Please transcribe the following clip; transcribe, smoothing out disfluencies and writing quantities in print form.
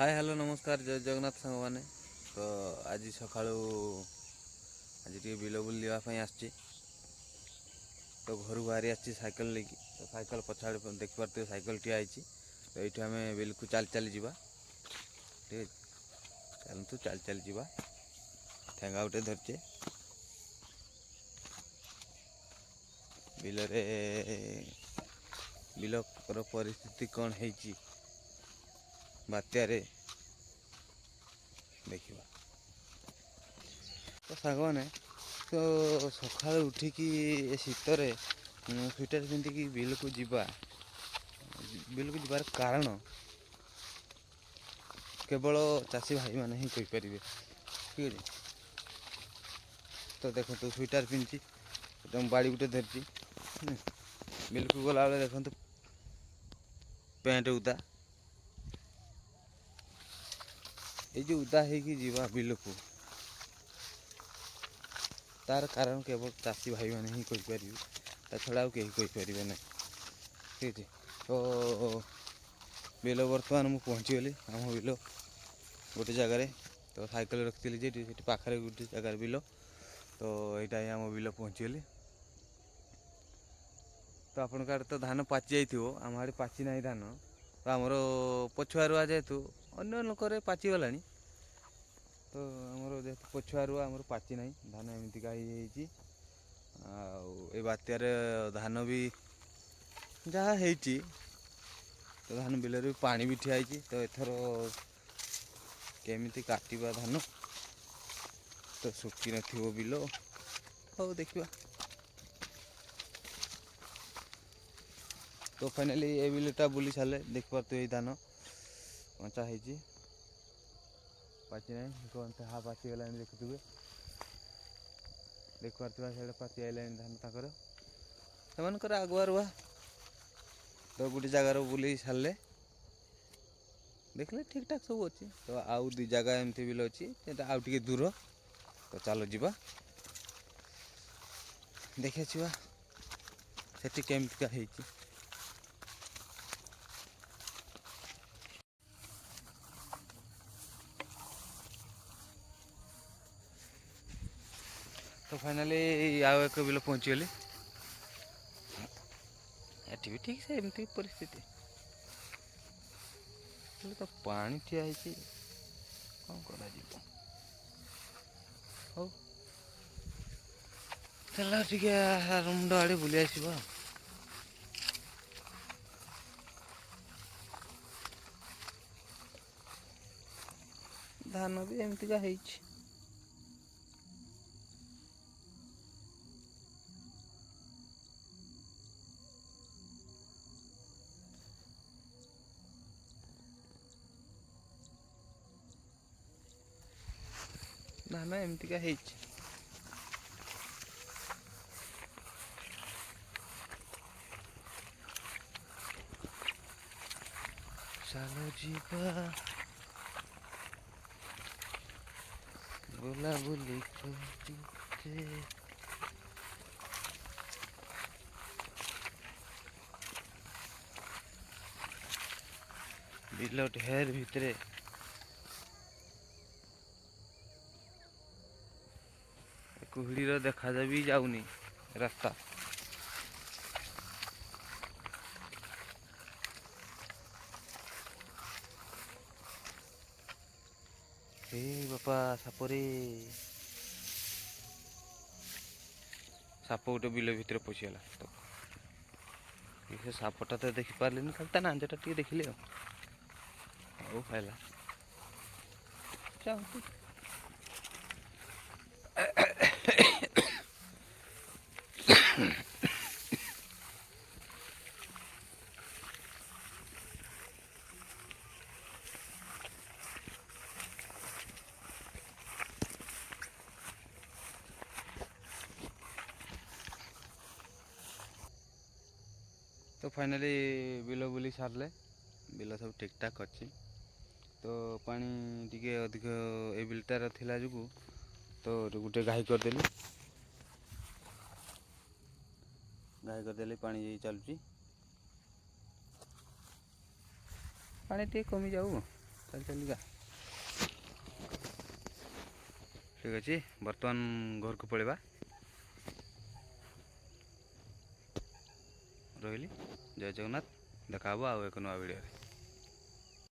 Hi hello नमस्कार जय जगन्नाथ सांग मैंने। तो आज सका आज बिल बुलवाई आसची। तो घर बाहरी आसी साइकेल लेकिन तो साइकेल पछाड़ देखिपे साइकेल टी आई। तो ये आम बिल को चल चली जा ठीक है। चलतु चल चली जा ठेंगा गोटे धरचे बिल बिलर परिस्थिति कौन है बात्यारे देखा। तो सांग मैंने तो सका उठिकी शीतर स्वेटर पिंधिकी बिल को जीवार कारण केवल चाषी भाई मैंने ही कहीपर ठीक है। तो देखो तो स्वेटर पिंधि बाड़ी गोटे धरती बिल को गला बेले देखो पैंट उदा ये जो उदा होगा बिल को तार कारण केवल चाषी भाई मैंने ही कहीपर छड़ा कहीं कहीपर ना ठीक है। तो बिल बर्तमान मुझे पहुँचीगली आम बिल गोटे जगार। तो साइकेल रखी पाखे गोटे जगार बिल। तो यहाँ आम बिल पहुँचीगली। तो आपण आड़े तो धान पाचि जाइए आम आड़े पाचि ना धान। तो आमर पछुआ रुआ जेहेतु अन्य लोक पाचिगला। तो आमर जेहतु पछुआ रुआ आमर पाचि ना धान एमतीका आ बात्यार धान भी जहाँ हो तो धान बिल भी पानी भी ठिया। तो एथर केमिति काटिबा धान तो सुखी न बिल हो देखा। तो फाइनाली ये बिलटा बुली सारे देख पारे ये धान कंचा हो पाचि ना कहते हाँ पाचिगला देखुए देख पारे पाचि आईला धान तक आगुआ रुआ। तो गोटे जगार बुले सारे देखले ठीक ठाक सब अच्छी। तो आउ दी जगह एमती बिल अच्छी आउ टे दूर। तो चलो जीवा देखा से केमतिका है। तो फाइनाली आउ एक बिल पहुँचीगली एटी भी ठीक से एमती परिस्थिति तो पानी ठिया कौन कर हो चल टे रुंड आड़े बुली आसवा। धान भी एमतीका है धान एमतीका है। चलो जीवा बुला बुली करते बिल ढेर भितरे कुहड़ी देखा भी जाऊनी रास्ता। हे बापा सापरे साप गोटे बिल भितर पशिगला। तो ये सापटा तो देखी पारे खाली नांजटा टे देखिले हो खाला। तो फाइनाली बिल बुली सारे बिल सब ठीक ठाक अच्छी। तो पानी टिके अधिक ए बिलटार थिला जुगु तो गोटे घाई करदेली पानी चलुची पानी टे कमी जाऊ। चल चलिका ठीक अच्छे बर्तमान घर को पलैबा रही जय जगन्नाथ देखा आउ एक नुआ वीडियो।